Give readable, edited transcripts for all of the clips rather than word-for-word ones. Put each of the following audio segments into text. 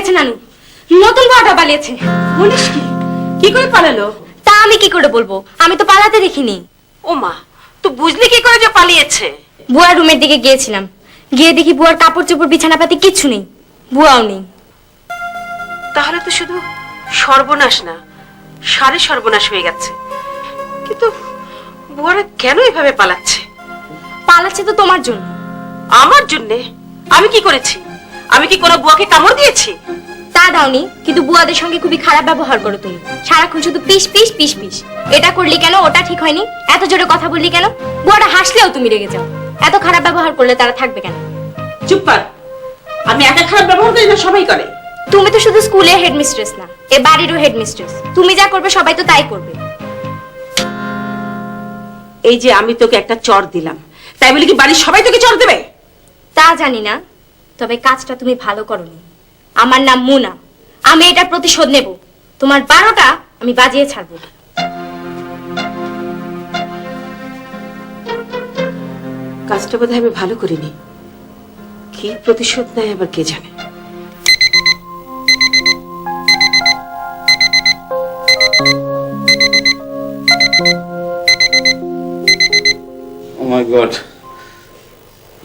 পালিয়েছে নানু, নতুন বউটা পালিয়েছে। বলিস কি? কি করে পালালো? তা আমি কি করে বলবো, আমি তো পালাতে দেখিনি। ও মা, তুই বুঝলি কি করে যে পালিয়েছে? বুয়ার রুমের দিকে গিয়েছিলাম, গিয়ে দেখি বুয়ার কাপড় চোপড় বিছানাপাতি কিচ্ছু নেই, বুয়াও নেই। তাহলে তো শুধু সর্বনাশ না, সারে সর্বনাশ হয়ে গেছে। কিন্তু বুয়ারা কেন এভাবে পালাচ্ছে? পালাচ্ছে তো তোমার জন্য। আমার জন্যে? আমি কি করেছি? আমি কি কোনো বুয়াকে কামড় দিয়েছি? তা দাওনি, কিন্তু বুয়াদের সঙ্গে খুবই খারাপ ব্যবহার করো তুমি, সারাক্ষণ শুধু পিস পিস পিস পিস। এটা করলি কেন, ওটা ঠিক হয়নি, এত জোরে কথা বললি কেন, বুয়াটা হাসলেও তুমি রেগে যাও। এত খারাপ ব্যবহার করলে তারা থাকবে কেন? চুপ কর। আমি একা খারাপ ব্যবহার করি না, সবাই করে। তুমি তো শুধু স্কুলে হেডমিস্ট্রেস না, এ বাড়িরও হেডমিস্ট্রেস। তুমি যা করবে সবাই তো তাই করবে। এই যে আমি তোকে একটা চড় দিলাম, তাই বলে কি বাড়ির সবাই তোকে চড় দেবে? তা জানি না, তবে কাজটা তুমি ভালো করোনি। আমার নাম মুনা, আমি এটা প্রতিশোধ নেব। তোমার 12টা আমি বাজিয়ে ছাড়বো। কাজটা বোধহয় আমি ভালো করিনি। কি প্রতিশোধ নেয় আবার কে জানে। Oh my God.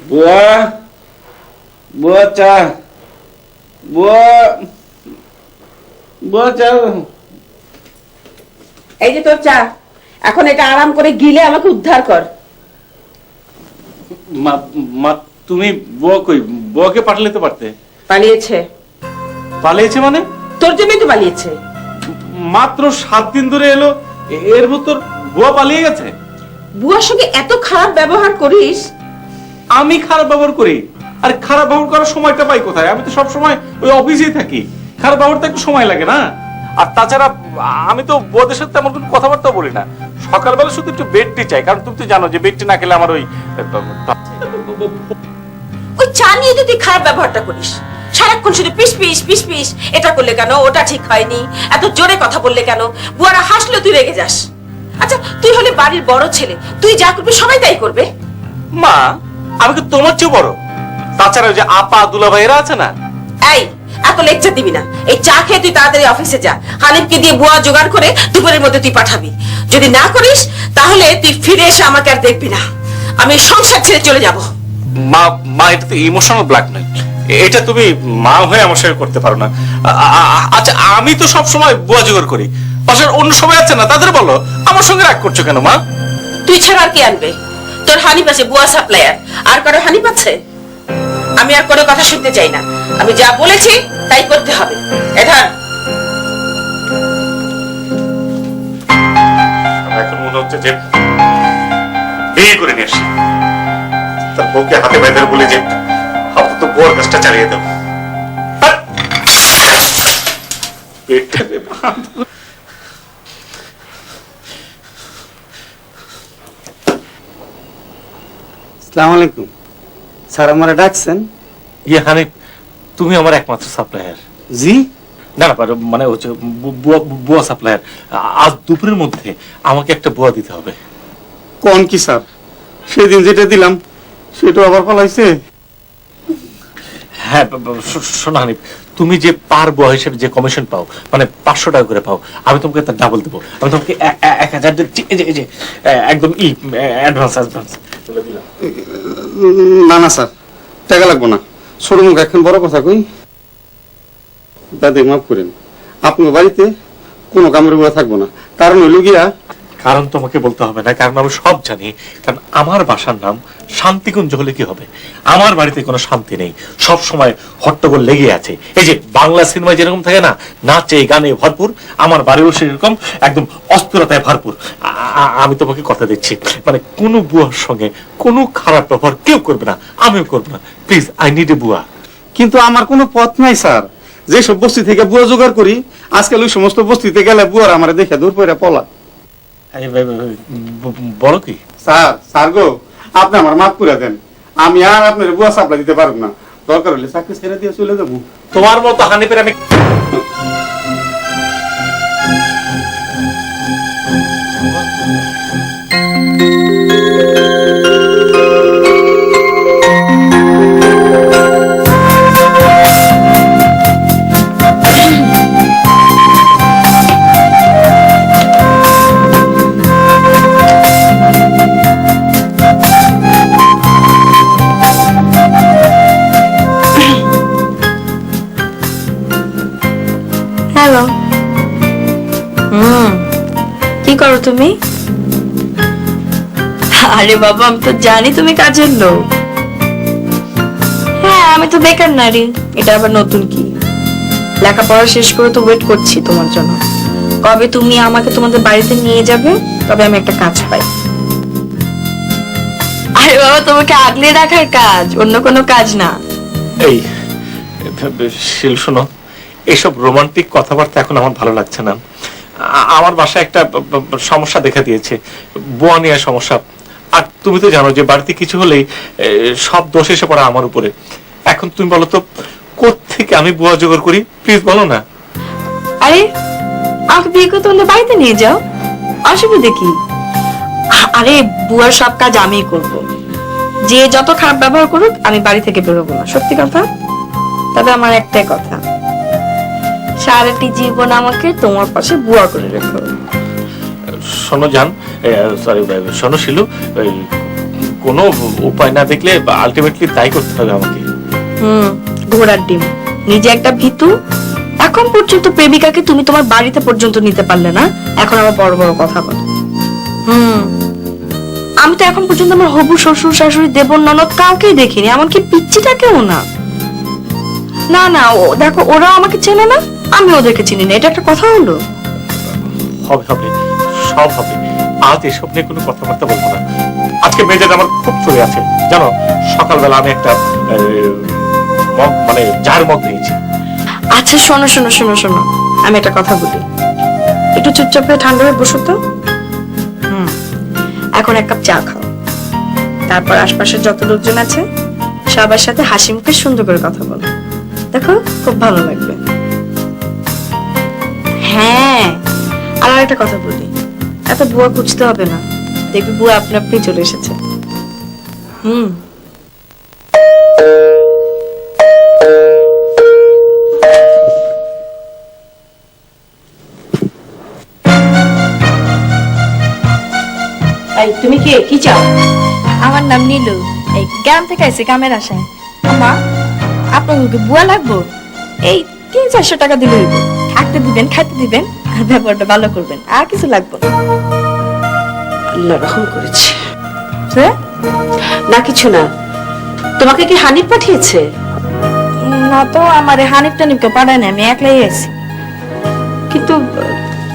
বুয়া, বুয়া চা, বুয়া, বুয়া চা। এই যে তোর চা, এখন এটা আরাম করে গিলে আমাকে উদ্ধার কর। মা, মা তুমি বুয়া কই? বুয়াকে পাঠালে তো পারতে। পালিয়েছে। পালিয়েছে মানে? তোর জন্যই তো পালিয়েছে। মাত্র 7 দিন ধরে এলো, এর ভিতর বুয়া পালিয়ে গেছে? বুয়ার সঙ্গে এত খারাপ ব্যবহার করিস? আমি খারাপ ব্যবহার করি? আর খারাপ ব্যবহার করার সময়টা পাই কোথায়? আমি তো সব সময় ওই অফিসেই থাকি। খারাপ ব্যবহারটা একটু সময় লাগে না? আর তাছাড়া আমি তো বুয়াদের সাথে তেমন কোনো কথাবার্তা বলি না। সকালবেলা শুধু একটু বেডটি চাই, কারণ তুমি তো জানো যে বেডটি না খেলে আমার ওই ওই চা নিয়ে তুই খারাপ ব্যবহারটা করিস। সারাক্ষণ শুধু পিস পিস পিস পিস, এটা করলে কেন, ওটা ঠিক হয়নি, এত জোরে কথা বললে কেন, বুয়ারা হাসলে তুই রেগে যাস। আচ্ছা, তুই হলে বাড়ির বড় ছেলে, তুই যা করবি সবাই তাই করবে। মা, আমি কি তোমার চেয়ে বড়? তাছাড়া ওই যে আপা দুলা ভাইয়েরা আছে না। এই, এত লেকচার দিবি না। এই চা খেয়ে তুই তাড়াতাড়ি অফিসে যা। হানিফকে দিয়ে বুয়া জোগাড় করে দুপুরের মধ্যে তুই পাঠাবি। যদি না করিস তাহলে তুই ফিরে এসে আমাকে আর দেখবি না। আমি সংসার ছেড়ে চলে যাব। মা, মা এটা তো ইমোশনাল ব্ল্যাকমেল। এটা তুমি মা হয়ে আমার সঙ্গে করতে পারো না। আচ্ছা, আমি তো সব সময় বুয়া জোগাড় করি। পাশের অন্য সবাই আছে না, তাদের বলো। আমার সঙ্গে রাগ করছো কেন মা? তুই ছাড়া আর কে আনবে? তোর হানিফ আছে, বুয়া সাপ্লায়ার। আর কারো হানিফ আছে? আমি আর কোনো কথা শুনতে চাই না। আমি যা বলেছি তাই করতে হবে। এধার এখন মনে হচ্ছে যে বিয়ে করে নিয়ে আসি, তার বউকে হাতে বাইরে বলে যে আপাতত বউর কাজটা চালিয়ে দাও। আসসালামু আলাইকুম স্যার, আমারে ডাকছেন? ইয়ে হানিফ, তুমি আমার একমাত্র সাপ্লায়ার। জি? না না, মানে হচ্ছে বুয়া সাপ্লায়ার। আজ দুপুরের মধ্যে আমাকে একটা বুয়া দিতে হবে। কোন কি স্যার? সেদিন যেটা দিলাম সেটা আবার পালাইছে? হ্যাঁ শোনো হানিফ, তুমি যে পার বুয়া হিসেবে যে কমিশন পাও, মানে 500 টাকা করে পাও, আমি তোমাকে তার ডাবল দেবো। আমি তোমাকে 1000 একদম অ্যাডভান্স বলে দিলাম। না না স্যার, টাকা লাগবো না। ছোট মুখ, এখন বড় কথা কই। দাদি মাফ করেন, আপনার বাড়িতে কোনো কামের বুয়া থাকবো না। কারণ হইল গিয়া, কারণ তোমাকে বলতে হবে না, কারণ আমি সব জানি। কারণ আমার বাসার নাম শান্তিকুঞ্জ হলে কি হবে? আমার বাড়িতে কোনো শান্তি নেই, সব সময় হট্টগোল লেগে আছে। এই যে বাংলা সিনেমায় যেরকম থাকে না, নাচে গানে ভরপুর, আমার বাড়িও সেরকম একদম অস্থিরতায় ভরপুর। আমি তোমাকে কথা দিচ্ছি, মানে কোনো বুয়ার সঙ্গে কোনো খারাপ ব্যবহার কেউ করবে না, আমিও করবো না। প্লিজ, আই নিড এ বুয়া। কিন্তু আমার কোনো পথ নাই স্যার। যে সব বস্তি থেকে বুয়া জোগাড় করি, আজকাল ওই সমস্ত বস্তিতে গেলে বুয়ার আমার দেখে দূর পরে পলা। বলো কি? স্যার গো, আপনি আমার মাফ করে দেন। আমি আর আপনার বুয়া সাপ্লাই দিতে পারব না। দরকার হলে চাকরি ছেড়ে দিয়ে চলে যাবো। তোমার মতো হানিফের আমি কি করো তুমি? আরে বাবা, আমি তো জানি তুমি কাজের লোক। হ্যাঁ, আমি তো বেকার নারী। এটা আবার নতুন কি? লেখাপড়া শেষ করে তো ওয়েট করছি তোমার জন্য। কবে তুমি আমাকে তোমাদের বাড়িতে নিয়ে যাবে, তবে আমি একটা কাজ পাই। আরে বাবা, তোমাকে আগলে রাখার কাজ, অন্য কোনো কাজ না। এই শিল, শোনো, এইসব রোমান্টিক কথাবার্তা এখন আমার ভালো লাগছে না। আমার বাসায় একটা সমস্যা দেখা দিয়েছে, বুয়া নিয়ে সমস্যা। আর তুমি তো জানো যে বাড়িতে কিছু হলেই সব দোষ এসে পড়ে আমার উপরে। এখন তুমি বলো তো, কোত্থেকে আমি বুয়া জোগাড় করি? প্লিজ বলো না। আরে আমাকে বিয়ে করে তোমাদের বাড়িতে নিয়ে যাও, অসুবিধা কি? আরে বুয়ার সব কাজ আমিই করব। যে যত খারাপ ব্যবহার করুক, আমি বাড়ি থেকে বেরোবো না। সত্যি কথা। তবে আমার একটাই কথা, সারাটি জীবন আমাকে তোমার পাশে বুয়া করে রেখো। শোনো জান, সরি শোনো শিলু, কোনো উপায় না দেখলে আলটিমেটলি তাই করতে হবে আমাকে। ঘোড়ার ডিম, নিজে একটা ভীতু। এখন পর্যন্ত প্রেমিকাকে তুমি তোমার বাড়িতে পর্যন্ত নিতে পারলে না, এখন আবার বড় বড় কথা বলো। আমি তো এখন পর্যন্ত আমার হবু শ্বশুর শাশুড়ি দেবর ননদ কাউকেই দেখিনি, এমনকি পিচ্চিটাকেও না। না না, ও দেখো, ওরাও আমাকে চেনে না, আমি ওদেরকে চিনি না। এটা একটা কথা হলো? হবে হবে, সব হবে। আজ এসব নিয়ে কোনো কথাবার্তা বলবো না। আজকে মেজাজ আমার খুব চলে আছে জানো। সকালবেলা আমি একটা মগ, মানে জার মগ নিয়েছি। আচ্ছা শোনো শোনো শোনো শোনো, আমি একটা কথা বলি। একটু চুপচাপ হয়ে ঠান্ডা হয়ে বসো তো। এখন এক কাপ চা খাও, তারপর আশপাশের যত লোকজন আছে সবার সাথে হাসি মুখে সুন্দর করে কথা বলো। দেখো, খুব ভালো লাগবে। হ্যাঁ, আর একটা কথা বলি, এত বুয়া খুঁজতে হবে না, দেখবি বুয়া আপনি আপনি চলে এসেছে। তুমি কে, কি চাও? আমার নাম নীলু, এই গ্রাম থেকে আইছি কামের আশায়। আমা, আপনাকে বুয়া লাগবো? এই 300-400 টাকা দিলে হইব। থাকতে দিবেন, খাইতে দিবেন, আর ব্যবহারটা ভালো করবেন, আর কিছু লাগবে না। আল্লাহ রহম করেছে। যে? না কিছু না। তোমাকে কি হানিফ পাঠিয়েছে? না তো, আমার হানিফ টানিফকে পাঠায় না, আমি একলাই আছি। কিন্তু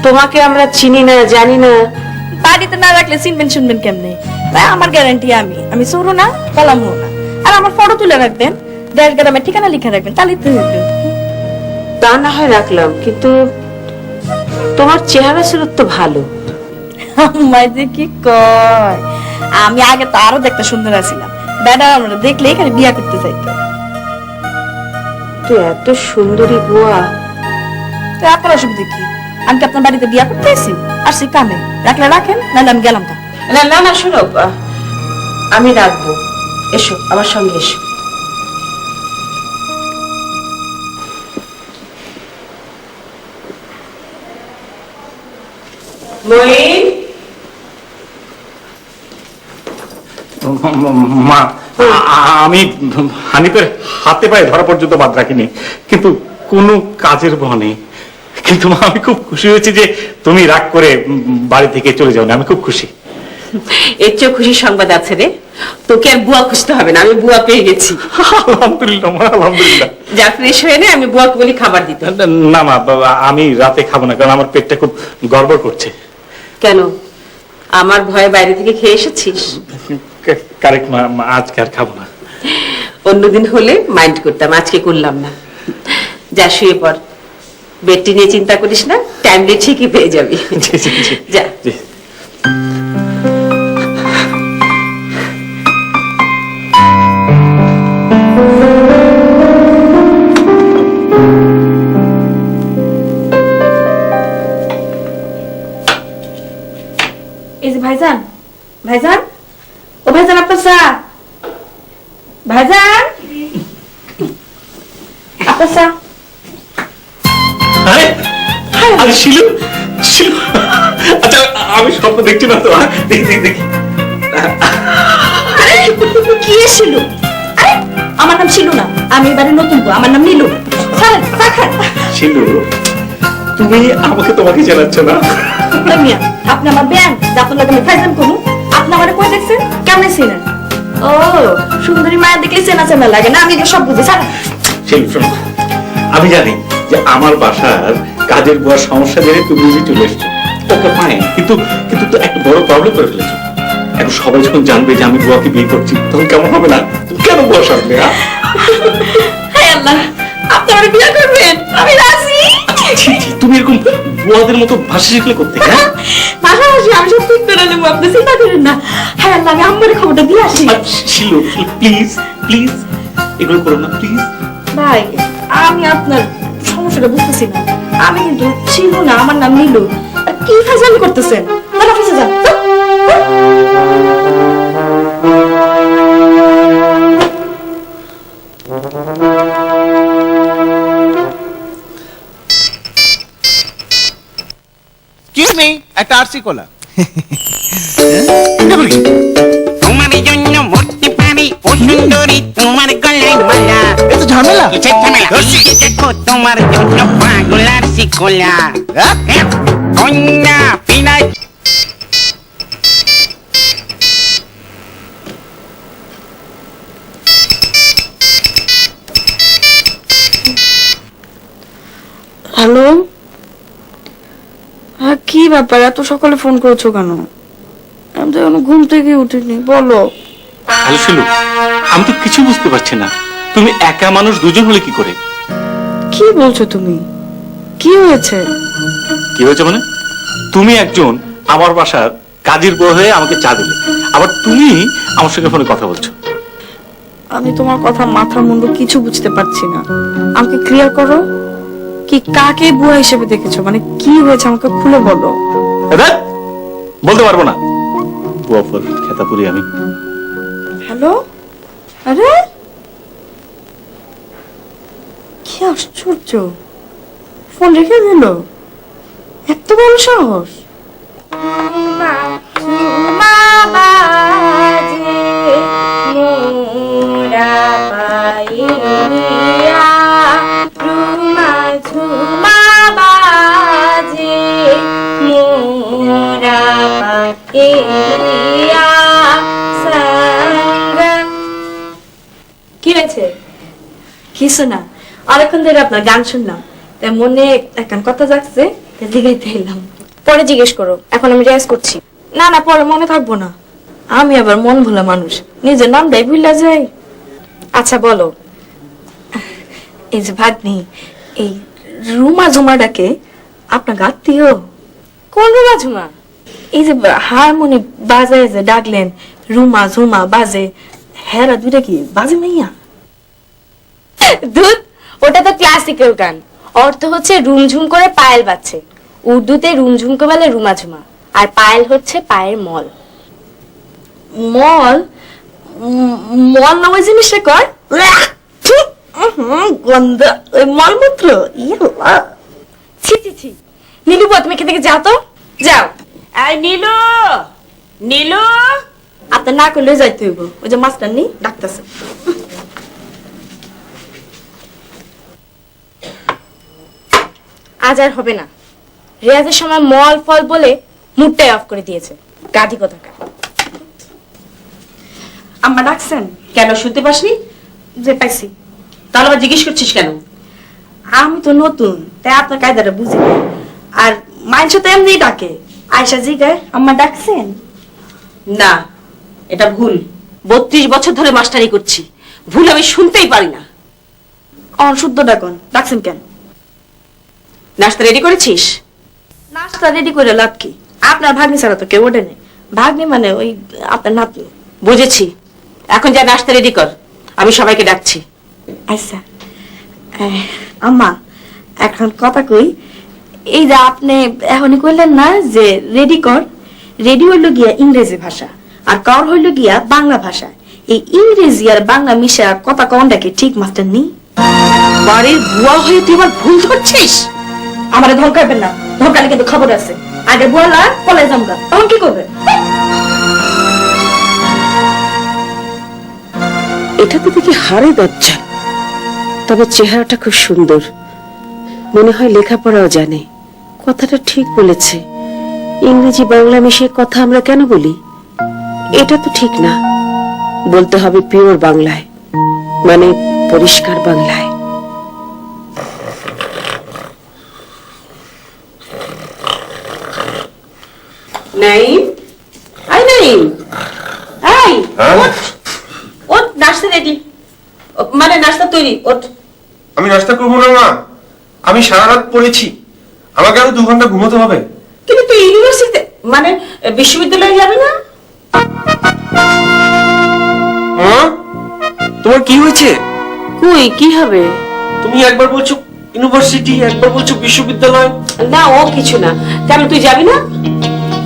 তোমাকে আমরা চিনি না, জানি না। বাড়িতে না রাখলে চিনবেন শুনবেন কেমনে? তাই আমার গ্যারান্টি, আমি চোরও না, কলামও না। আর আমার ফটো তুলে রাখবেন, দেশ গ্রামের ঠিকানা লিখে রাখবেন, তাহলেই তো হইবে। তা না হয় রাখলাম, কিন্তু তোমার চেহারা সুরত তো ভালো। আম্মা যে কি কয়, আমি আগে তো আরো দেখতে সুন্দর আছিলাম। বেটা আমরা দেখলে এখানে বিয়া করতে চাইতো। তুই এত সুন্দরী বুয়া। তো আপনার অসুবিধা কি? আমি কি আপনার বাড়িতে বিয়া করতে আসি? আসছি কামে, রাখলে রাখেন, নাহলে আমি গেলাম। না না না, শোনো, আমি রাখবো। এসো আমার সঙ্গে, এসো। মঈন, মা, আমি হানিফের হাতে পায়ে ধরা পর্যন্ত বাদ রাখিনি, কিন্তু কোনো কাজের বহ নেই। কিন্তু মা, আমি খুব খুশি হয়েছি যে তুমি রাগ করে বাড়ি থেকে চলে যাও না। আমি খুব খুশি। এর চেয়েও খুশির সংবাদ আছে রে। তোকে আর বুয়া খুঁজতে হবে না, আমি বুয়া পেয়ে গেছি। আলহামদুলিল্লাহ মা, আলহামদুলিল্লাহ। যা, ফ্রেশ হয়ে নে, আমি বুয়াকে বলি খাবার দিতে। না মা, আমি রাতে খাবো না, কারণ আমার পেটটা খুব গড়বড় করছে। কেন, আমার ভয়ে বাইরে থেকে খেয়ে এসেছিস? কারেক্ট মা, আজকে আর খাবো না। অন্যদিন হলে মাইন্ড করতাম, আজকে করলাম না। যা, শুয়ে পড়। বেডটি নিয়ে চিন্তা করিস না, টাইমলি ঠিকই পেয়ে যাবি। জি, জি, জি। যা। জি। এই যে ভাইজান, ভাইজান, ও ভাইজান, আপনার চা। ভাইজান, আপনার চা। আরে শিলু, শিলু, আচ্ছা আমি স্বপ্ন দেখছি না তো? দেখি দেখি দেখি। আরে কি ছিল? আরে আমার নাম শিলু না, আমি এবারে নতুন বউ, আমার নাম নীলু। চা খান। শিলু, তুমি আমাকে তোমাকে চেনাচ্ছ না? মিয়া আপনি আমার ব্যান আপনার লাগে আমি ফাইজান করুন। আপনি আমারে কই দেখছেন? কেমনে ছিলেন? ও সুন্দরী মায়া দেখলে চেনা চেনা লাগে না? আমি এগুলো সব বুঝি স্যার। সেই শোনো, আমি জানি যে আমার বাসার কাজের বুয়ার সমস্যা জেনে তুমি নিজে চলে এসছো। ওকে ফাইন, কিন্তু কিন্তু তো একটা বড় প্রবলেম করে ফেলেছো। এখন সবাই যখন জানবে যে আমি বুয়াকে বিয়ে করছি, তখন কেমন হবে না? তুমি কেন বুয়া সামনে? হায় আল্লাহ, আপনি আমারে বিয়ে করবেন? আমি রাজি। তুমি এরকম বুয়াদের মতো ভাষা শিখলে করতে, হ্যাঁ? পাশাপাশি আমি সব ঠিক করে নেবো, আপনি চিন্তা করেন না। হায় আল্লাহ, আমি আম্মারে খবরটা দিয়ে আসি। শিলু প্লিজ প্লিজ এগুলো করো না প্লিজ। ভাই আমি আপনার সমস্যাটা বুঝতেছি না। আমি কিন্তু ছিল না, আমার নাম নীলু। আর কি ফাজলামি করতেছেন? বল অফিসে যান। এক্সকিউজ মি, একটা আরসি কোলা। তোমার জন্য মরতে পারি ও সুন্দরী, তোমার গলায় মালা। এ তো ঝামেলা। কিসের ঝামেলা? এই যে দেখো তোমার জন্য পাগলার শিকলা। হ্যাঁ? কন্যা পিনাই। হ্যালো, হ্যাঁ কি ব্যাপার? এত সকালে ফোন করেছো কেন? আমি তো এখনো ঘুম থেকে উঠিনি। বলো। হ্যালো শিলু, আমি তো কিছু বুঝতে পারছি না। তুমি একা মানুষ, দুজন হলে কি করে? কি বলছো তুমি? কি হয়েছে? কি হয়েছে মানে? তুমি একজন আমার বাসার কাজের বউ হয়ে আমাকে চা দিলে, আবার তুমি আমার সঙ্গে ফোনে কথা বলছো। আমি তোমার কথা মাথা মুন্ডু কিছু বুঝতে পারছি না। আমাকে ক্লিয়ার করো, কি কাকে বুয়া হিসেবে দেখেছো? মানে কি হয়েছে আমাকে খুলে বলো। ধ্যাৎ, বলতে পারবো না। বুয়া ফল খেতাপুরি আমি। হ্যালো, আরে কি আশ্চর্য, ফোন রেখে দিল। এত বড় সাহস। কি হয়েছে? কিছু না, অনেকক্ষণ ধরে আপনার গান শুনলাম, তাই মনে একখান কথা জাগছে, তাই জিগাইতে এলাম। পরে জিজ্ঞেস করো, এখন আমি রেয়াজ করছি। না না, পরে মনে থাকবো না। আমি আবার মন ভোলা মানুষ, নিজের নামটাই ভুলা যাই। আচ্ছা বলো। এই যে ভাগ্নি, এই রুমা ঝুমাটাকে আপনার আত্মীয়? কোন রুমা ঝুমা? এই যে হারমোনি বাজায় যে ডাকলেন, রুমা ঝুমা বাজে, হেরা দুইটা কি বাজে মাইয়া? দুধ, ওটা তো ক্লাসিক্যাল গান। অর্থ হচ্ছে রুমঝুম করে পায়েল বাজছে। উর্দুতে রুমঝুমকে বলে রুমা ঝুমা, আর পায়েল হচ্ছে পায়ের মল। মল? মল না ওই জিনিসটা কর গন্ধ, ওই মলমূত্র। ইয়া ছি ছি ছি। নীলু, তুমি এখান থেকে যাও তো, যাও। এই নীলু, নীলু, আপনার না করলে যাইতে হইব। ওই যে মাস্টার নি ডাকতেছে। আজ আর হবে না। রেয়াজের সময় মল ফল বলে মুডটাই অফ করে দিয়েছে। গাধি কোথাকার। আম্মা ডাকছেন? কেন শুনতে পাসনি? যে পাইছি। তাহলে আবার জিজ্ঞেস করছিস কেন? আমি তো নতুন, তাই আপনার কায়দাটা বুঝি না। আর মানুষ তো এমনি ডাকে, আয়সা জিগায় আম্মা ডাকছেন? না, এটা ভুল। 32 বছর ধরে মাস্টারি করছি, ভুল আমি শুনতেই পারি না। শুদ্ধ ডাকন, ডাকছেন কেন? নাস্তা রেডি করেছিস? নাস্তা রেডি করে লাভ কি? আপনার ভাগ্নি ছাড়া তো কেউ ওঠেনি। ভাগ্নি মানে ওই আপনার নাতনি। বুঝেছি, এখন যা নাস্তা রেডি কর, আমি সবাইকে ডাকছি। আচ্ছা আম্মা, এখন কথা কই। এই যে আপনি এখনই কইলেন না যে রেডি কর, রেডি হইল গিয়া ইংরেজি ভাষা, আর কর হইল গিয়া বাংলা ভাষা। এই ইংরেজি আর বাংলা মিশা কথা কোনটা কি ঠিক মাস্টার নি? বাড়ির বুয়া হয়ে তুই আবার ভুল ধরছিস? আমারে ধমকাবেন না, ধমকালে কিন্তু খবর আছে। আগে বলা পলে জমকা, তখন কি করবে? এটা তো দেখি হারে দজ্জা, তবে চেহারাটা খুব সুন্দর, মনে হয় লেখাপড়াও জানে। কথাটা ঠিক বলেছে। ইংরেজি বাংলা মিশিয়ে কথা আমরা কেন বলি? এটা তো ঠিক না। বলতে হবে পিওর বাংলায়, মানে পরিষ্কার বাংলায়। নাইম, আই নাইম, আই ওঠ, ওঠ, নাস্তা রেডি, মানে নাস্তা তৈরি, ওঠ। আমি নাস্তা করবো না মা, আমি সারা রাত পড়েছি, আমাকে আরো 2 ঘন্টা ঘুমোতে হবে। কিন্তু তুই ইউনিভার্সিটিতে মানে বিশ্ববিদ্যালয়ে যাবে না? মা, তোমার কি হয়েছে? কই কি হবে? তুমি একবার বলছো ইউনিভার্সিটি, একবার বলছো বিশ্ববিদ্যালয়। না ও কিছু না। কেন তুই যাবি না?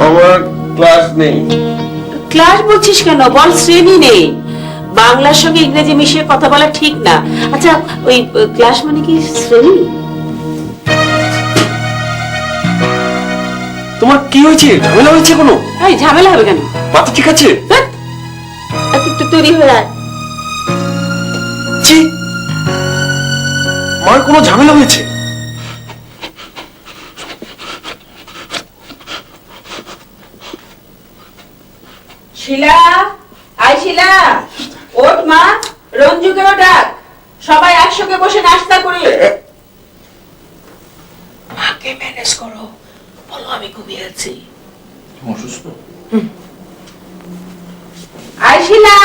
আমার ক্লাস নেই। ক্লাস বলছিস কেন? বল শ্রেণী নেই। বাংলার সঙ্গে ইংরেজি মিশিয়ে কথা বলা ঠিক না। আচ্ছা ওই ক্লাস মানে কি শ্রেণী? তোমার কি হয়েছে? ঝামেলা হয়েছে কোনো? এই ঝামেলা হবে কেন? মাথা ঠিক আছে? ধ্যাৎ, তুই তৈরি হয়ে আয়। ছি, মার কোনো ঝামেলা হয়েছে? শিলা, আয় শিলা, ওঠ মা, রঞ্জুকেও ডাক, সবাই একসঙ্গে বসে নাস্তা করি। মাকে ম্যানেজ করো, বলো আমি ঘুমিয়ে আছি। অসুস্থ? আয় শিলা,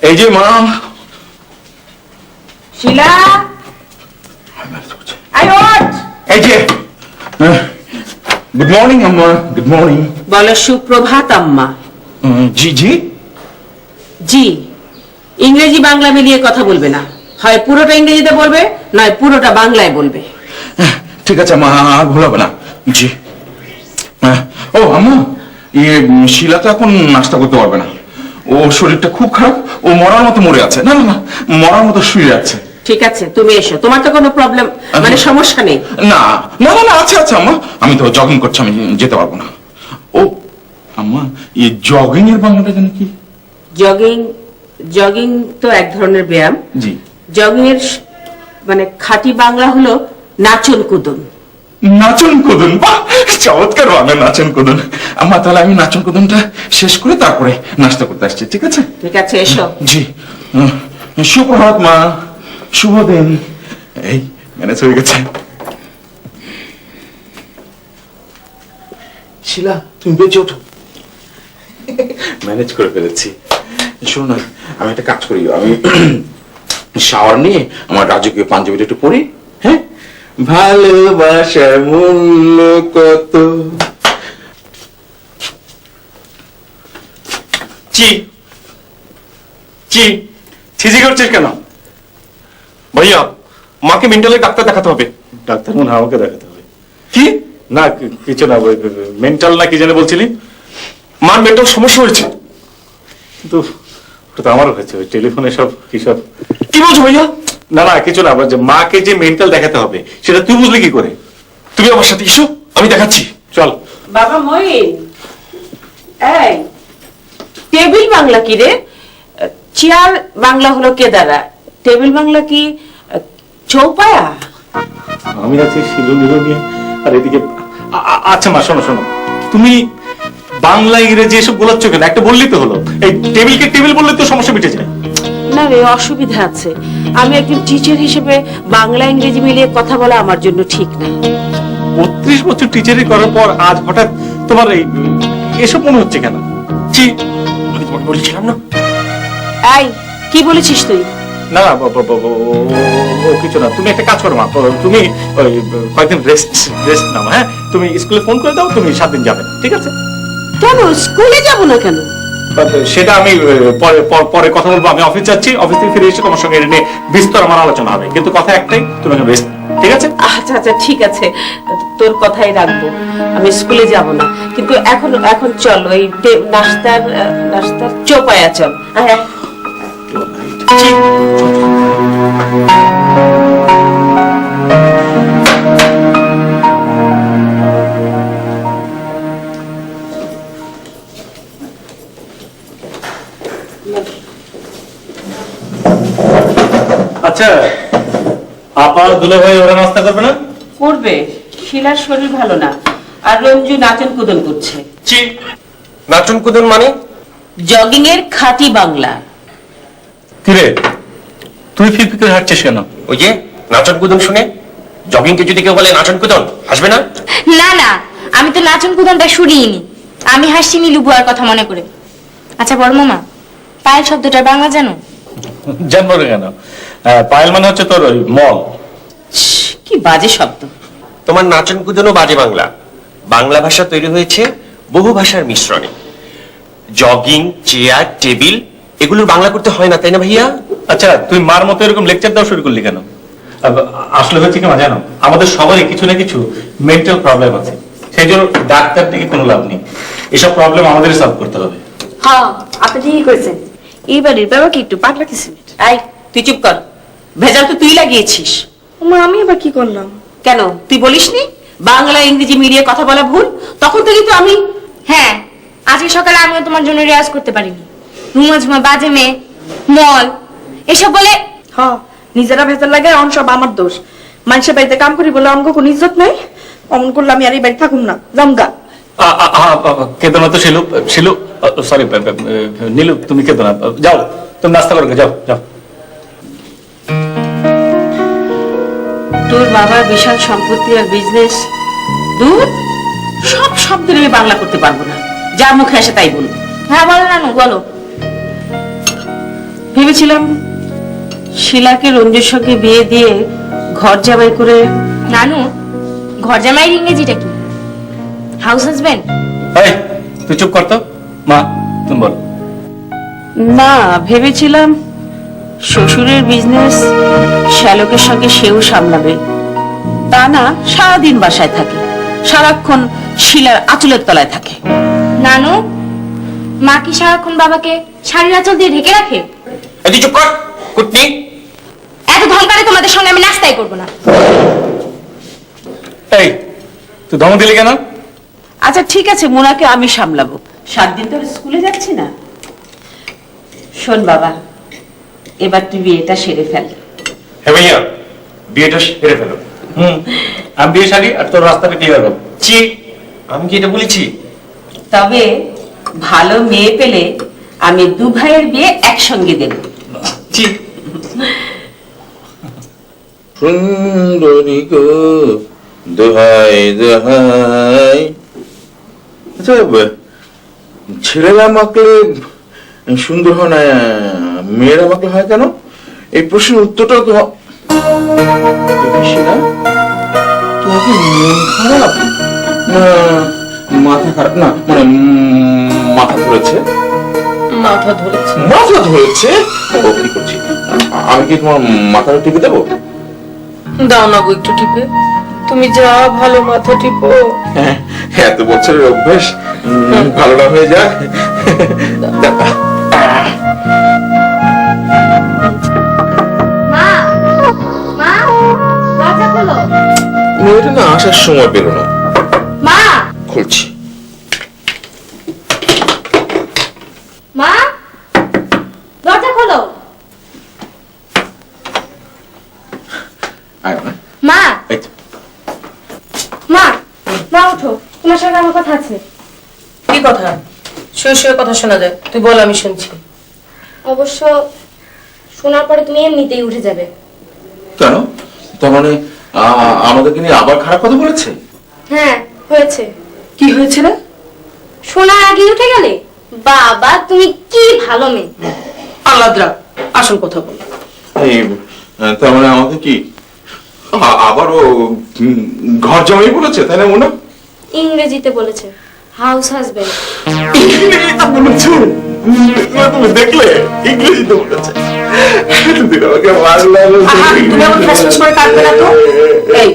এই যে মা। শিলা, আয় ওঠ। এই যে গুড মর্নিং আম্মা, গুড মর্নিং। বলো সুপ্রভাত আম্মা। জি জি। জি, ইংরেজি বাংলা মিলিয়ে কথা বলবে না, হয় পুরোটা ইংরেজিতে বলবে নয় পুরোটা বাংলায় বলবে। ঠিক আছে মা, আর ভুল হবে না। জি। ও আম্মা, শিলা তো এখন নাস্তা করতে পারবে না, ওর শরীরটা খুব খারাপ, ও মরার মতো মরে আছে। না না না, মরার মতো শুয়ে আছে। ঠিক আছে তুমি এসো, তোমার তো কোনো প্রবলেম মানে সমস্যা নেই। না না না না, আছে আছে আম্মা, আমি তো জগিং করছি, আমি যেতে পারবো না। ও আম্মা, এই জগিং এর বাংলাটা জানি কি? জগিং, জগিং তো এক ধরনের ব্যায়াম। জি। জগিং এর মানে খাঁটি বাংলা হলো নাচন কুদন। নাচন কুদন, বাহ চমৎকার বাংলা, নাচন কুদন। আম্মা তাহলে আমি নাচন কুদনটা শেষ করে তারপরে নাস্তা করতে আসছি, ঠিক আছে? ঠিক আছে এসো। জি। সুপ্রভাত মা, শুভ দিন। এই ম্যানেজ হয়ে গেছে। শিলা তুমি বেঁচে ওঠো। ম্যানেজ করে ফেলেছি। শোনো না, আমি একটা কাজ করি, আমি শাওয়ার নিয়ে আমার রাজকীয় পাঞ্জাবিটা একটু পরি। হ্যাঁ, ভালোবাসার মূল্য কত। চি চি ছিজি করছিস কেন? ভাইয়া, মাকে মেন্টালের ডাক্তার দেখাতে হবে। ডাক্তার মনে হয় আমাকে দেখাতে হবে। কি? না কিছু না, মেন্টাল না কি জানে বলছিলি? মার মেন্টাল সমস্যা হয়েছে। কিন্তু ওটা তো আমারও হয়েছে, ওই টেলিফোনে সব কিসব। কি বলছো ভাইয়া? না না কিছু না, যে মাকে যে মেন্টাল দেখাতে হবে সেটা তুই বুঝলি কি করে? তুমি আমার সাথে এসো, আমি দেখাচ্ছি। চল। বাবা মইন, এই টেবিল বাংলা কি রে? চেয়ার বাংলা হলো কেদারা, টেবিল বাংলা কি চৌপায়া? আমি আছি শিলু নিলু নিয়ে, আর এদিকে আচ্ছা মা শোনো শোনো, তুমি বাংলা ইংরেজি এসব গোলাচ্ছ কেন? একটা বললি তো হলো। এই টেবিলকে টেবিল বললে তো সমস্যা মিটে যায়। না রে, অসুবিধা আছে। আমি একজন টিচার হিসেবে বাংলা ইংরেজি মিলিয়ে কথা বলা আমার জন্য ঠিক না। 32 বছর টিচারি করার পর আজ হঠাৎ তোমার এই এসব মনে হচ্ছে কেন? জি, আমি তোমাকে বলেছিলাম না। এই কি বলেছিস তুই? না না ও কিছু না, তুমি একটা কাজ করো মা, তুমি ওই কয়েকদিন রেস্ট নাও। হ্যাঁ, তুমি স্কুলে ফোন করে দাও, তুমি 7 দিন যাবে না, ঠিক আছে? কেন স্কুলে যাব না কেন? সেটা আমি পরে কথা বলবো। আমি অফিস যাচ্ছি, অফিস থেকে ফিরে এসে তোমার সঙ্গে এটা নিয়ে বিস্তর আমার আলোচনা হবে, কিন্তু কথা একটাই, তুমি এখন রেস্ট, ঠিক আছে? আচ্ছা আচ্ছা ঠিক আছে, তোর কথাই রাখবো। আমি স্কুলে যাব না, কিন্তু এখন চল ওই নাস্তার চৌপায়া চল। আয়, আয়। আচ্ছা, আপা দুলা ভাই ওরা নাস্তা করবে না? করবে, শিলার শরীর ভালো না, আর রঞ্জু নাচন কুদন করছে। চি নাচন কুদন মানে? জগিং এর খাঁটি বাংলা। কিরে তুই ফিরফির করে হাঁটছিস কেন? ওই যে নাচন কুদন শুনে জগিং কে যদি কেউ বলে নাচন কুদন, হাসবে না? না না, আমি তো নাচন কুদনটা শুনিনি, আমি হাসছি নীলু বুয়ার কথা মনে করে। আচ্ছা বড় মামা, পায়েল শব্দটার বাংলা জানো? জানবো না কেন? পায়েল মানে হচ্ছে তোর ওই মল। কি বাজে শব্দ। তোমার নাচন কুদনও বাজে বাংলা। বাংলা ভাষা তৈরি হয়েছে বহু ভাষার মিশ্রণে। জগিং, চেয়ার, টেবিল এগুলোর বাংলা করতে হয় না, তাই না ভাইয়া? আচ্ছা তুই মার মতো এরকম লেকচার দেওয়া শুরু করলি কেন? আসলে হচ্ছে কি মা জানো, আমাদের সবারই কিছু না কিছু মেন্টাল প্রবলেম আছে, সেই জন্য ডাক্তার থেকে কোনো লাভ নেই, এসব প্রবলেম আমাদেরই সলভ করতে হবে। হ্যাঁ, আপনি ঠিকই করেছেন। এই বাড়ির বাবাকে একটু পাগলা কিসিমের। এই তুই চুপ কর, ভেজাল তো তুই লাগিয়েছিস। মা, আমি আবার কি করলাম? কেন তুই বলিসনি বাংলা ইংরেজি মিলিয়ে কথা বলা ভুল? তখন থেকে তো আমি। হ্যাঁ, আজকে সকালে আমিও তোমার জন্য রেয়াজ করতে পারিনি। ঝুমা ঝুমা বাজে মেয়ে, মল এসব বলে। হ্যাঁ, নিজেরা ভেতর লাগে, অন সব আমার দোষ। মানুষের বাড়িতে কাম করি বলে আমাকে কোনো ইজ্জত নাই। অমন করলে আমি আর এই বাড়ি থাকুম না, জামগা। কেঁদো না তো শিলু, শিলু সরি নীলু, তুমি কেঁদো না, যাও তুমি নাস্তা করো, যাও যাও। তোর বাবার বিশাল সম্পত্তি আর বিজনেস, দূর সব শব্দের আমি বাংলা করতে পারবো না, যা মুখে আসে তাই বলবো। হ্যাঁ বলো নানু, বলো। ভেবেছিলাম শিলাকে রঞ্জুর সঙ্গে বিয়ে দিয়ে ঘর জামাই করে। নানু, ঘর জামাইয়ের ইংরেজিটা কি? House husband? এই তুই চুপ কর তো। মা তুমি বল। না, ভেবেছিলাম শ্বশুরের বিজনেস শ্যালকের সঙ্গে সেও সামলাবে, তা না সারাদিন বাসায় থাকে, সারাক্ষণ শিলার আঁচলের তলায় থাকে। নানু, মা কি সারাক্ষণ বাবাকে শাড়ির আঁচল দিয়ে ঢেকে রাখে? এই তুই চুপ কর কুটনি। এত ধমকালে তোমাদের সঙ্গে আমি নাস্তাই করবো না। এই তুই ধমক দিলি কেন? আচ্ছা ঠিক আছে, মোনাকে আমি সামলাবো, 7 দিন ধরে স্কুলে যাচ্ছি না। শোন বাবা, এবার তুই বিয়েটা সেরে ফেল। হ্যাঁ ভাইয়া, বিয়েটা সেরে ফেলো। আমি বিয়ে শাড়ি আর তোর রাস্তাটা ক্লিয়ার করবো। চি আমি কি এটা বলেছি? তবে ভালো মেয়ে পেলে আমি 2 ভাইয়ের বিয়ে একসঙ্গে দেব। চি সুন্দরী গো দোহাই দোহাই। আচ্ছা ছেলেরা মাকলে সুন্দর হয় না, মেয়েরা মাকলে হয় কেন? এই প্রশ্নের উত্তরটা তো শিলা, তোমার কি মন খারাপ না মাথা খারাপ? না মানে মাথা ধরেছে। মাথা ধরেছে? মাথা ধরেছে? ও কি করছি, আমি কি তোমার মাথাটা টিপে দেবো? দাও না গো একটু টিপে, তুমি যা ভালো মাথা টিপো। হ্যাঁ, এত বছরের অভ্যেস, ভালো না হয়ে যাক। মা, মা, দরজা খোলো। মেয়েটা না আসার সময় পেল না। মা, খুলছি। মা, দরজা খোলো। আয় না। মা, এই তো। মা, মা ওঠো, তোমার সঙ্গে আমার কথা আছে। কি কথা? শুয়ে শুয়ে কথা শোনা যায়, তুই বল, আমি শুনছি। অবশ্য শোনার পরে তুমি এমনিতেই উঠে যাবে। কেন? তার মানে আমাদেরকে নিয়ে আবার খারাপ কথা বলেছে? হ্যাঁ হয়েছে। কি হয়েছে রে? শোনার আগে উঠে গেলে? বাবা তুমি কি ভালো মেয়ে। আলাদা আসল কথা বল। এই তার মানে আমাকে কি আবারও ঘর জামাই বলেছে, তাই না মোনা? ইংরেজিতে বলেছে হাউস হাজবেন্ড। ইংরেজিতে বলেছে? তুমি দেখলে ইংরেজিতে বলেছে। তুমি আমাকে মারলে। তুমি আমার ফেসফেস করে কাটবে না তো। এই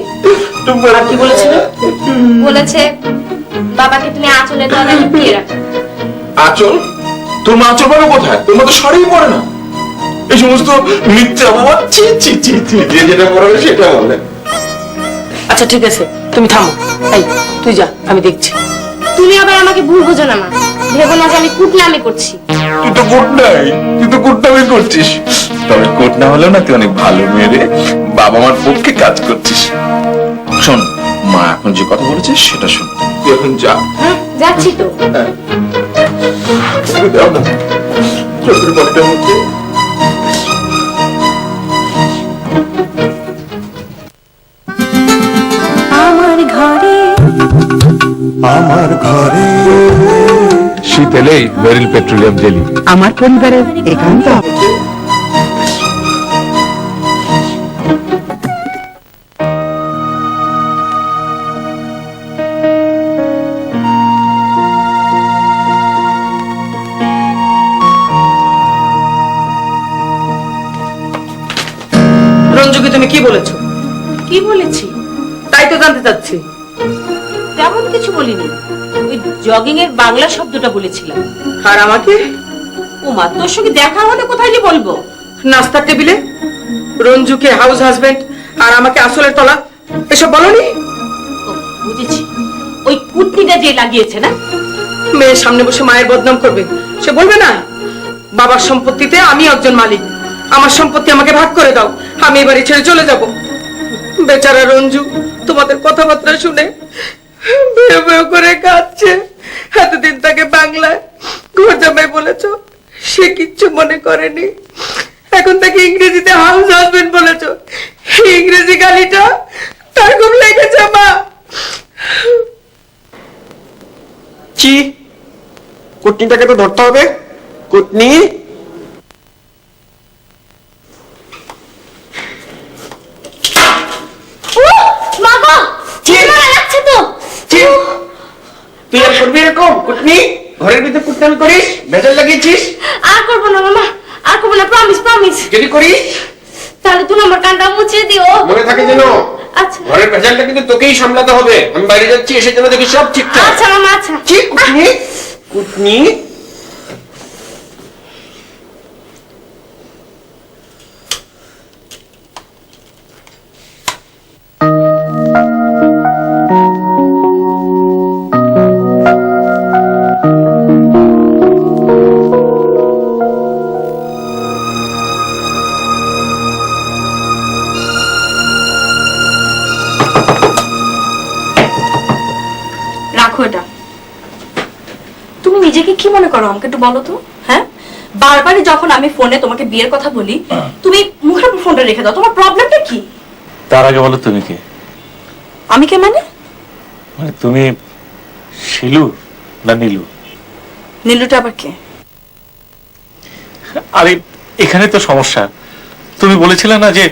আর কি বলেছে? বলেছে বাবাকে তুমি আঁচলে তলায় লুকিয়ে রাখো। আঁচল? তোর মা আঁচল পাবে কোথায়? তোর মা তো শাড়ি পরে না। এই সমস্ত মিথ্যা বাবা, চি চি চি চি, যে যেটা পড়াবে সেটা বলে। আচ্ছা ঠিক আছে, তুমি থামো। এই তুই যা, আমি দেখছি। তুমি আবার আমাকে ভুল বোঝো না মা, ভেবো না যে আমি কুটনামি করছি। তুই তো গুড নাই, তুই তো গুডনামি করছিস। তবে গুড না হলেও না, তুই অনেক ভালো মেয়ে রে, বাবা মার পক্ষে কাজ করছিস। শোন, মা এখন যে কথা বলেছে সেটা শোন, তুই এখন যা। যাচ্ছি তো। চোখের পানিটার মধ্যে আমার ঘরে শীত এলেই মেরিল পেট্রোলিয়াম জেলি। আমার পরিবারের একান্ত রঞ্জুকে তুমি কি বলেছো? কি বলেছি? তাই তো জানতে চাচ্ছি। তেমন কিছু বলিনি, ওই জগিং এর বাংলা শব্দটা বলেছিলাম। আর আমাকে ওমা, তোর সঙ্গে দেখা হলে কোথায় গিয়ে বলবো? নাস্তার টেবিলে রঞ্জুকে হাউস হাজবেন্ড আর আমাকে আসলের তলা এসব বলনি? ও, বুঝেছি, ওই কুটনিটা যে লাগিয়েছে না। মেয়ের সামনে বসে মায়ের বদনাম করবে, সে বলবে না বাবার সম্পত্তিতে আমি একজন মালিক, আমার সম্পত্তি আমাকে ভাগ করে দাও, আমি এই বাড়ি ছেড়ে চলে যাব। বেচারা রঞ্জু তোমাদের কথাবার্তা শুনে ভেউ ভেউ করে কাঁদছে। এতদিন তাকে বাংলায় ঘর জামাই বলেছ, সে কিচ্ছু মনে করেনি। এখন তাকে ইংরেজিতে হাউস হাজবেন্ড বলেছ, ইংরেজি গালিটা তার খুব লেগেছে মা। কি কুটনিটাকে তো ধরতে হবে। কুটনি, মা গো, মারা যাচ্ছে তো। তুই আর করবি এরকম? কুটনি, ঘরের ভিতরে কুটনামি করিস, ভেজাল লাগিয়েছিস। আর করবো না মামা, আর করবো না, প্রমিস প্রমিস। যদি করিস তাহলে তুমি আমার কানটা মুছে দিও। মনে থাকে যেন আচ্ছা ঘরের ভেজালটা কিন্তু তোকেই সামলাতে হবে। আমি বাইরে যাচ্ছি, এসে যেন দেখি সব ঠিকঠাক। আচ্ছা মামা, আচ্ছা। কি কুটনি? কুটনি, রাখো এটা। তুমি নিজেকে কি মনে করো আমাকে একটু বলো তো? হ্যাঁ, বারবারই যখন আমি ফোনে তোমাকে বিয়ের কথা বলি, তুমি মুখের উপর ফোনটা রেখে দাও। তোমার প্রবলেমটা কি? তার আগে বলো তুমি কে? আমি কে মানে? মানে তুমি শিলু না নীলু? নীলুটা আবার কে? আরে এখানে তো সমস্যা। তুমি বলেছিলে না যে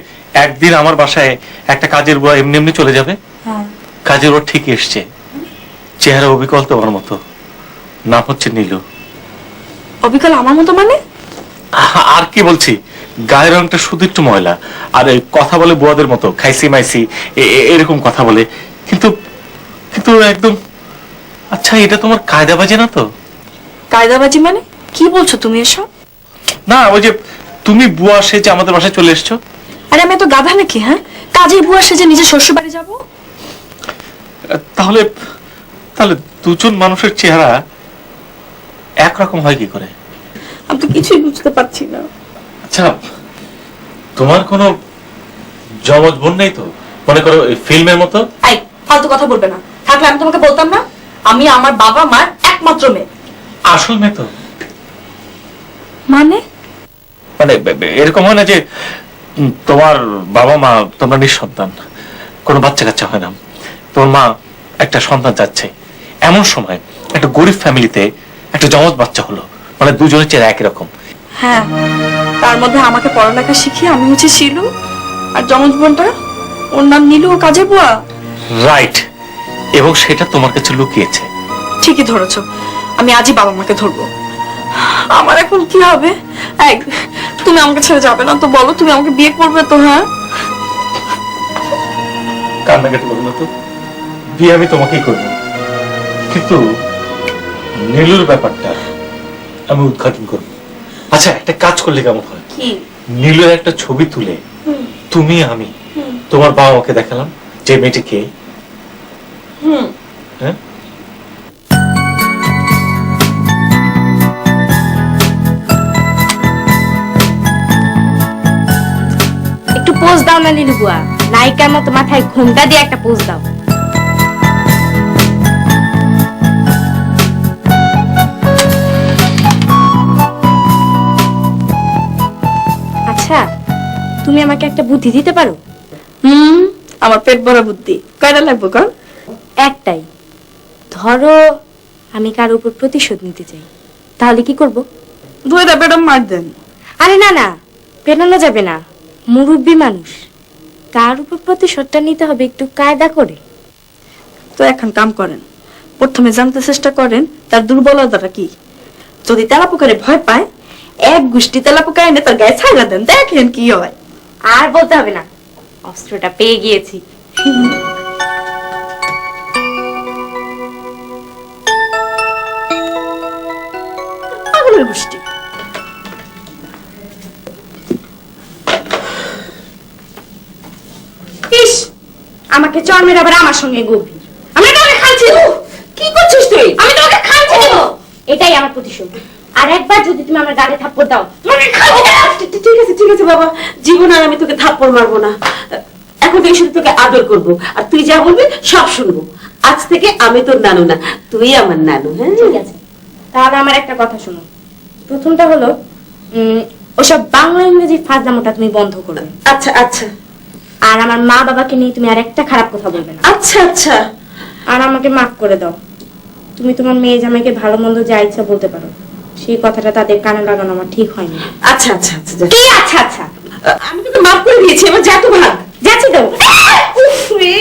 একদিন আমার বাসায় একটা কাজের বুয়া এমনি এমনি চলে যাবে। হ্যাঁ। কাজের বুয়া ঠিক এসছে, চেহারা অবিকল তোমার মতো, নাম হচ্ছে নীলু। অবিকল আমার মতো মানে? আর কি বলছি, গায়ের রংটা শুধু একটু ময়লা, আর এই কথা বলে বুয়াদের মতো, খাইছি মাইছি এরকম কথা বলে, কিন্তু কিন্তু একদম। আচ্ছা, এটা তোমার কায়দা বাজে না তো? কায়দাবাজি মানে কি বলছো তুমি এসব? না, ওই যে তুমি বুয়া সেজে আমাদের বাসায় চলে এসছো। আরে আমি এত গাধা নাকি? হ্যাঁ, কাজের বুয়া সেজে নিজের শ্বশুর বাড়ি যাবো? তাহলে তাহলে দুজন মানুষের চেহারা একরকম হয় কি করে? আমি তো কিছুই বুঝতে পারছি না। আচ্ছা, তোমার কোনো জমজ বোন নেই তো? মনে করো এই ফিল্মের মতো। এই ফালতু কথা বলবে না, থাকলে আমি তোমাকে বলতাম না। আমি আমার বাবা মার একমাত্র মেয়ে। আসল মেয়ে তো? মানে মানে এরকম হয় না যে তোমার বাবা মা তোমরা নিঃসন্তান, কোনো বাচ্চা কাচ্চা হয় না, তোমার মা একটা সন্তান চাচ্ছে, এমন সময় একটা গরিব ফ্যামিলিতে একটা জমজ বাচ্চা হলো, মানে দুজনের চেহারা একই রকম। হ্যাঁ, তার মধ্যে আমাকে পড়ালেখা শিখিয়ে আমি হচ্ছে শিলু, আর জমজ বোনটা ওর নাম নীলু, ও কাজের বুয়া। রাইট, এবং সেটা তোমার কাছে লুকিয়েছে। ঠিকই ধরেছো, আমি আজই বাবা মাকে ধরবো। আমার এখন কি হবে? এই, তুমি আমাকে ছেড়ে যাবে না তো? বলো, তুমি আমাকে বিয়ে করবে তো? হ্যাঁ, কান্নাকাটি করো না তো, বিয়ে আমি তোমাকেই করবো, কিন্তু নীলুর ব্যাপারটা আমি উদ্ঘাটন করবো। আচ্ছা, একটা কাজ করলে কেমন হয়? কি? নীলুর একটা ছবি তুলে তুমি আমি তোমার বাবা মাকে দেখালাম যে মেয়েটি কে। হ্যাঁ, একটু পোজ দাও না নীলু বুয়া, নায়িকার মতো মাথায় ঘোমটা দিয়ে একটা পোজ দাও। তুমি আমাকে একটা বুদ্ধি দিতে পারো? আমার পেট ভরা বুদ্ধি, কয়টা লাগবো কর? একটাই। ধরো আমি কারোর উপর প্রতিশোধ নিতে চাই, তাহলে কি করব? ধরে বেডম মার দেন। আরে না না, পেটানো যাবে না, মুরব্বী মানুষ, কার উপর প্রতিশোধটা নিতে হবে একটু কায়দা করে। তো এখন কাম করেন, প্রথমে জানতে চেষ্টা করেন তার দুর্বলতাটা কি। যদি তেলাপোকারে ভয় পায়, এক গোষ্ঠী তেলাপোকা এনে তার গায়ে ছাইড়া দেন, দেখেন কি হয়। আর বলতে হবে না, অস্ত্রটা পেয়ে গিয়েছি। পাগলের গোষ্ঠী। ইস, আমাকে চর মেরে আবার আমার সঙ্গে গভীর। আমি তোমাকে খাচ্ছি। কি করছিস তুই? আমি তোমাকে খাচ্ছি দেব, এটাই আমার প্রতিশোধ। আর একবার যদি তুমি আমার গালে থাপ্পড় দাও, তোমাকে খাচ্ছি দেব। ঠিক আছে বাবা, জীবন আর আমি তোকে থাপ্পড় মারবো না। এখন থেকে শুধু তোকে আদর করবো, আর তুই যা বলবি সব শুনবো। আজ থেকে আমি তোর নানু না, তুই আমার নানু। হ্যাঁ ঠিক আছে, তাহলে আমার একটা কথা শোনো। প্রথমটা হলো ওসব বাংলা ইংরেজি ফাজলামোটা তুমি বন্ধ করবে। আচ্ছা আচ্ছা আর আমার মা বাবাকে নিয়ে তুমি আর একটা খারাপ কথা বলবে না। আচ্ছা আচ্ছা। আর আমাকে মাফ করে দাও। তুমি তোমার মেয়ে জামাইকে ভালো মন্দ যা ইচ্ছা বলতে পারো, সেই কথাটা তাদের কানে লাগানো আমার ঠিক হয়নি। আচ্ছা আচ্ছা আচ্ছা যা। কি আচ্ছা আচ্ছা? আমি তোকে মাফ করে দিয়েছি, এবার যা তো ভাগ। যাচ্ছি তো। উফ রে,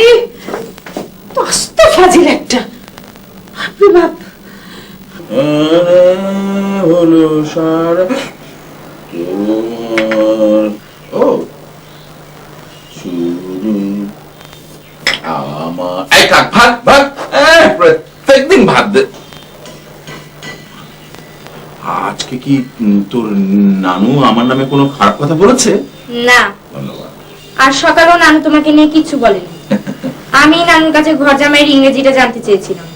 তো আস্ত ফাজিল একটা। আপনি বাপ। হলো সারা ও শুরু আমার এই কাক ভাত ভাত প্রত্যেকদিন ভাত দে। আজকে কি তোর নানু আমার নামে কোনো খারাপ কথা বলেছে? না, ধন্যবাদ। আর সকালেও নানু তোমাকে নিয়ে কিচ্ছু বলেনি। আমি নানুর কাছে ঘর জামাইয়ের ইংরেজিটা জানতে চেয়েছিলাম,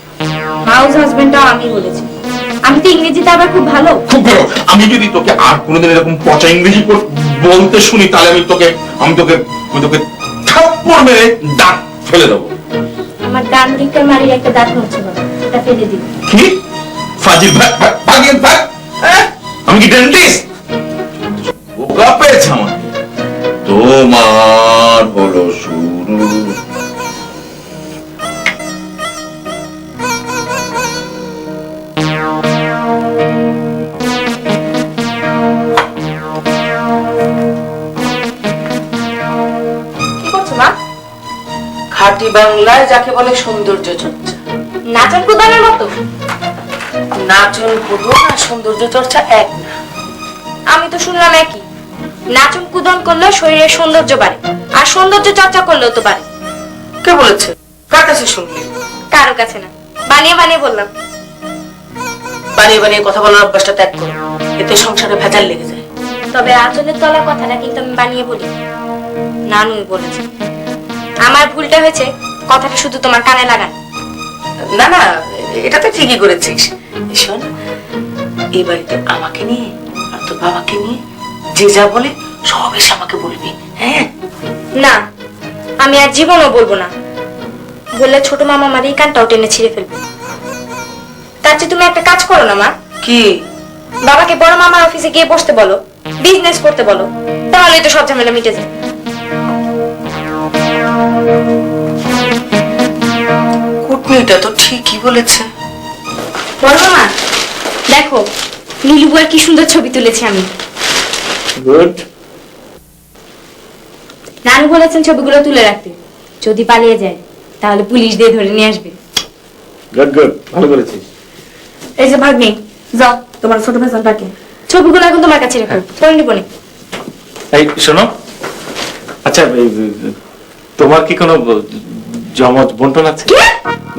হাউস হাজবেন্ডটাও আমি বলেছি। আমি তো ইংরেজিতে আবার খুব ভালো। খুব ভালো। আমি যদি তোকে আর কোনোদিন এরকম পচা ইংরেজি বলতে শুনি, তাহলে আমি তোকে থাপ্পড় মেরে দাঁত ফেলে দেবো। আমার ডান দিকের মারির একটা দাঁত হচ্ছে বাবা, এটা ফেলে দিই। কি ফাজিল ভাগের ভাগ? আমি কি ডেন্টিস্ট? বোকা পেয়েছে আমার। তোমার হলো শুরু। কি করছো মা? খাঁটি বাংলায় যাকে বলে সৌন্দর্য চর্চা। নাচন কুদানের মতো। নাচন কুদন আর সৌন্দর্য চর্চা এক না। আমি তো শুনলাম একই। নাচন কুদন করলে শরীরের সৌন্দর্য বাড়ে, আর সৌন্দর্য চর্চা করলেও তো বাড়ে। কে বলেছে? কার কাছে শুনলি? কারো কাছে না, বানিয়ে বানিয়ে বললাম। বানিয়ে বানিয়ে কথা বলার অভ্যাসটা ত্যাগ করো, এতে সংসারে ভেজাল লেগে যায়। তবে আঁচলের তলা কথাটা কিন্তু আমি বানিয়ে বলি, নানু বলেছে। আমার ভুলটা হয়েছে কথাটা শুধু তোমার কানে লাগান। না না, এটা তো ঠিকই করেছিস। শোন, এই বাড়িতে আমাকে নিয়ে আর তোর বাবাকে নিয়ে যে যা বলে সব এসে আমাকে বলবি। হ্যাঁ না, আমি আর জীবনও বলবো না। বললে ছোট মামা আমার এই কানটাও টেনে ছিঁড়ে ফেলবে। তার চেয়ে তুমি একটা কাজ করো না মা। কি? বাবাকে বড় মামার অফিসে গিয়ে বসতে বলো, বিজনেস করতে বলো, তাহলেই তো সব ঝামেলা মিটে যায়। কুটনিটা তো ঠিকই বলেছে। বড় মামা দেখো, নীলু বুয়ার কি সুন্দর ছবি তুলেছি আমি। গুড। নানু বলেছেন ছবিগুলো তুলে রাখতে, যদি পালিয়ে যায় তাহলে পুলিশ দিয়ে ধরে নিয়ে আসবে। গুড গুড, ভালো করেছিস। এই যে ভাগ্নি, যাও তোমার ছোট ভেসাল ডাকে। ছবিগুলো এখন তোমার কাছে রেখো, পরে নিবো নে। এই শোনো, আচ্ছা তোমার কি কোনো জমজ বন্টন আছে?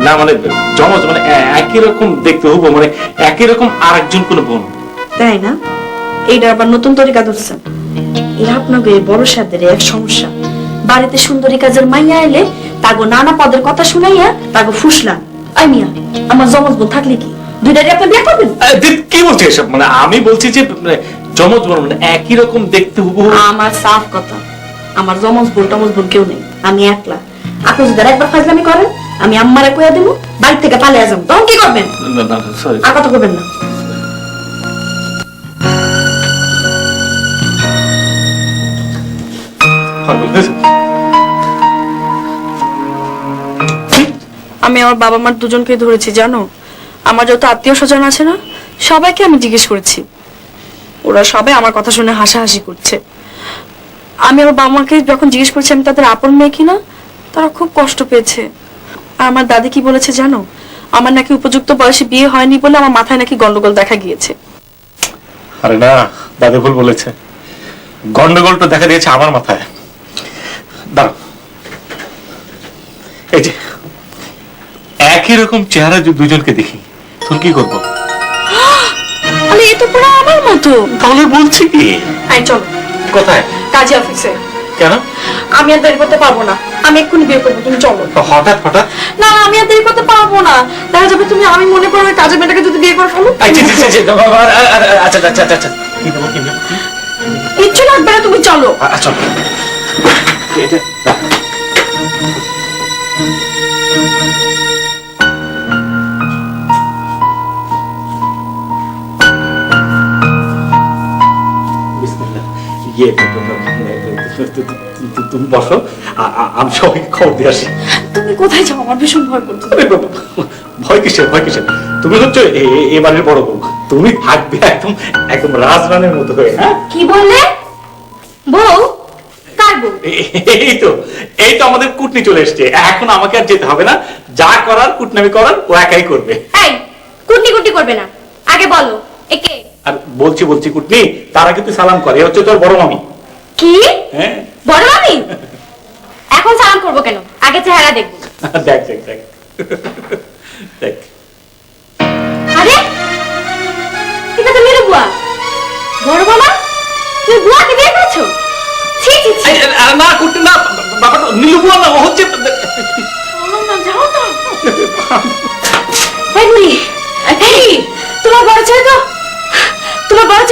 না মানে জমজ মানে একই রকম দেখতে হবো, মানে একই রকম আর একজন কোন বোন? তাই না? এইটা আবার নতুন তরিকা ধরছেন। এরা আপনাকে এই বড় সাদের এক সমস্যা। বাড়িতে সুন্দরী কাজের মাইয়া এলে তাগো নানা পদের কথা শুনাইয়া তাগো ফুসলান। আই মিয়া, আমার জমজ বোন থাকলে কি দুইটারে আপনি বিয়ে করবেন? কি বলছিস এসব? মানে আমি বলছি যে জমজ বোন মানে একই রকম দেখতে হবো। আমার সাফ কথা, আমার জমজ বোন টমজ বোন কেউ নেই, আমি একলা। আপনি যদি একবার ফাজলামি করেন, আমি আম্মারে কইয়া দেবো, বাড়ি থেকে পালিয়ে যাবো। তখন কি করবেন? না সরি, আর কথা করবেন না। পাগল হয়েছে। আমি আমার বাবা মার দুজনকে ধরেছি জানো, আমার যত আত্মীয় স্বজন আছে না সবাইকে আমি জিজ্ঞেস করেছি, ওরা সবাই আমার কথা শুনে হাসাহাসি করছে। আমি আমার বাবা মাকে যখন জিজ্ঞেস করছি আমি তাদের আপন মেয়ে কিনা, তারা খুব কষ্ট পেয়েছে। আর আমার দাদি কি বলেছে জানো, আমার নাকি উপযুক্ত বয়সে বিয়ে হয়নি বলে আমার মাথায় নাকি গন্ডগোল দেখা গিয়েছে। আরে না, দাদা ভুল বলেছে, গন্ডগোলটা দেখা দিয়েছে আমার মাথায়। দাঁড়াও, এই যে একই রকম চেহারা যদি দুজনকে দেখি তোর কি করবো? আরে এ তো পুরো আমার মতো। তাহলে বলছি কি? হ্যাঁ চলো কোথায়? কাজে অফিসে। কেন? আমি আর দেরি করতে পারবো না, আমি এক্ষুনি বিয়ে করবো, তুমি চলো। হঠাৎ হঠাৎ? না আমি আর দেরি করতে পারবো না, দেখা যাবে তুমি, আমি মনে করো ওই কাজের মেয়েটাকে যদি বিয়ে করে ফেলো। আচ্ছা আচ্ছা আচ্ছা, কি দেবো কি দেবো? কিচ্ছু লাগবে না, তুমি চলো। আচ্ছা এটা বিসমিল্লাহ। তুমি বসো, আমি সবাইকে খবর দিয়ে আসি। তুমি কোথায় যাও? আমার ভীষণ ভয় করছে। ভয় কিসের, ভয় কিসের? তুমি হচ্ছে এবারের বড় বউ, তুমি থাকবে একদম একদম রাজরানের মতো হয়ে। হ্যাঁ, কি বললে? বউ? কার বউ? এই তো আমাদের কুটনি চলে এসছে, এখন আমাকে আর যেতে হবে না, যা করার কুটনামি করার ও একাই করবে। এই কুটনি কুটনি করবে না, আগে বলো একে। আর বলছি কুটনি, তারা কিন্তু সালাম করে, এ হচ্ছে তোর বড় মামি। কি? হ্যাঁ, বড় মামি? এখন সালাম করবো কেন? আগে চেহারা দেখবো। দেখ দেখ দেখ দেখ। আরে এটা তো মেরু বুয়া। বড় মামা, তুমি বুয়াকে বিয়ে করেছো? ছি ছি ছি। না কুটনি না, ব্যাপারটা নীলু বুয়া না, ও হচ্ছে। যাও না। এই বুড়ি, এই তোমার বড় ছেলে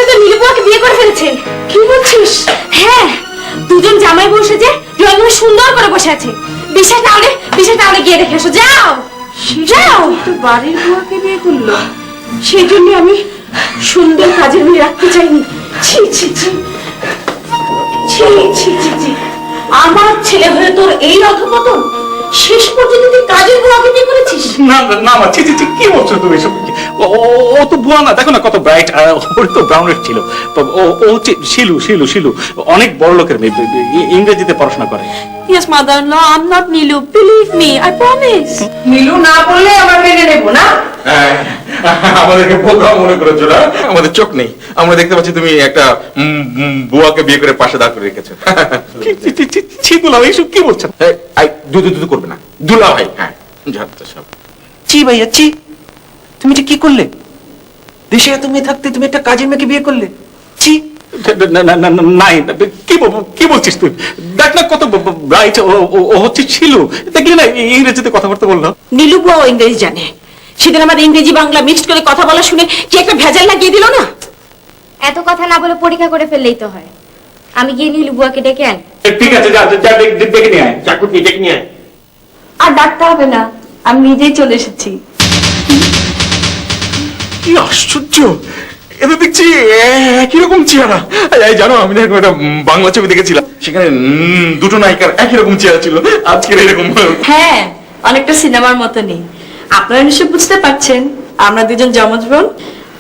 তো নীলু বুয়াকে বিয়ে করে ফেলেছে। কি বলছিস? হ্যাঁ, দুজন জামাই বসে যে রঙে সুন্দর করে বসে আছে। বিশ্বাস না হলে গিয়ে দেখে এসো, যাও যাও। তো বাড়ির বুয়াকে বিয়ে করলো, সেই জন্য আমি সুন্দর কাজের মেয়ে রাখতে চাইনি। ছি ছি ছি ছি ছি ছি ছি, আমার ছেলে হয়ে তোর এই অধপতন, শেষ পর্যন্ত তুই কাজের বুয়াকে বিয়ে করেছিস। না না মা, ছি ছি ছি, কি বলছো তুমি এসব? ও তো বুয়া না, দেখো না কত ব্রাইট, ওর তো ব্রাউনের ছিল। ও হচ্ছে শিলু শিলু শিলু, অনেক বড় লোকের মেয়ে, ইংরেজিতে পড়াশোনা করে। Yes, mother-in-law, I'm not Nilu. Believe me, I promise. Nilu না বললে আমরা মেনে নেব না। আমাদেরকে বোকা মনে করেছো না? আমাদের চোখ নেই, আমরা দেখতে পাচ্ছি তুমি একটা বুয়াকে বিয়ে করে পাশে দাঁড় করে রেখেছো। ছি দুলা, এইসব কি বলছেন? দুধু করবে না, দুলা ভাই। হ্যাঁ, ঝাড়তে সব। চি ভাইয়া চি, তুমি এটা কি করলে? দেশে এত মেয়ে থাকতে তুমি একটা কাজের মেয়েকে বিয়ে করলে? চি। নাই, কি বলছিস তুই? দেখ না কত ব্রাইট, ও হচ্ছে শিলু, দেখলি না ইংরেজিতে কথাবার্তা বললো। নীলু বুয়াও ইংরেজি জানে, সেদিন আমার ইংরেজি বাংলা মিক্সড করে কথা বলা শুনে কি একটা ভেজাল লাগিয়ে দিল না। এত কথা না বলে পরীক্ষা করে ফেললেই তো হয়। আমি গিয়ে নীলু বুয়াকে ডেকে আনি। ঠিক আছে, যা যা ডেকে নিয়ে আয়, চাকুটি ডেকে নিয়ে আয়। আর ডাকতে হবে না, আমি নিজেই চলে এসেছি। কি আশ্চর্য, এটা দেখছি একই রকম চেহারা। এই জানো, আমি না একটা বাংলা ছবি দেখেছিলাম, সেখানে দুটো নায়িকার একই রকম চেহারা ছিল, আজকের এরকম। হ্যাঁ, অনেকটা সিনেমার মতনই। আপনারা নিশ্চয় বুঝতে পারছেন, আমরা দুজন যমজ বোন।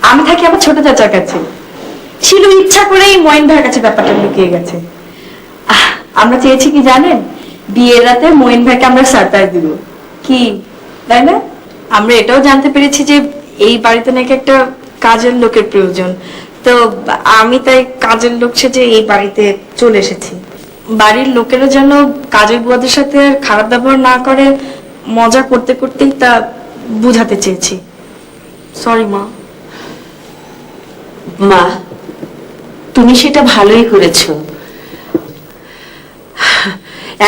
আমি থাকি আমার ছোট চাচার কাছে, শিলু ইচ্ছা করেই ময়ন ভাইয়ের কাছে ব্যাপারটা লুকিয়ে গেছে। আমরা চেয়েছি কি জানেন, বিয়ের রাতে ময়ন ভাইকে আমরা সারপ্রাইজ দিব, কি তাই না? আমরা এটাও জানতে পেরেছি যে এই বাড়িতে নাকি একটা কাজের লোকের প্রয়োজন, তো আমি তাই কাজের লোক সেজে এই বাড়িতে চলে এসেছি। বাড়ির লোকেরা যেন কাজের বুয়াদের সাথে আর খারাপ ব্যবহার না করে, মজা করতে করতেই তা বুঝাতে চেয়েছি। সরি মা। মা, তুমি সেটা ভালোই করেছো।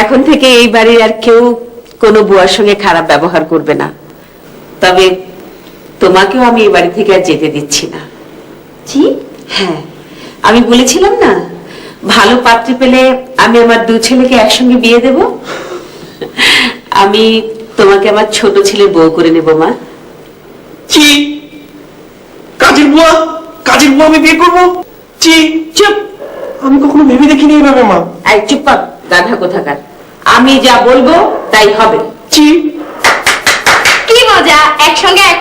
এখন থেকে এই বাড়ির আর কেউ কোনো বুয়ার সঙ্গে খারাপ ব্যবহার করবে না। তবে তোমাকেও আমি এই বাড়ি থেকে আর যেতে দিচ্ছি না। জি হ্যাঁ, আমি বলেছিলাম না, ভালো পাত্রী পেলে আমি আমার দু ছেলেকে একসঙ্গে বিয়ে দেব। আমি তোমাকে আমার ছোট ছেলে বউ করে নেব মা। চি, কাজের বুয়া আমি বিয়ে করবো? চি, চুপ, আমি কখনো ভেবে দেখিনি এইভাবে মা। এই চুপ কর, গাধা কোথাকার, আমি যা বলবো তাই হবে। কি মজা, একসঙ্গে এক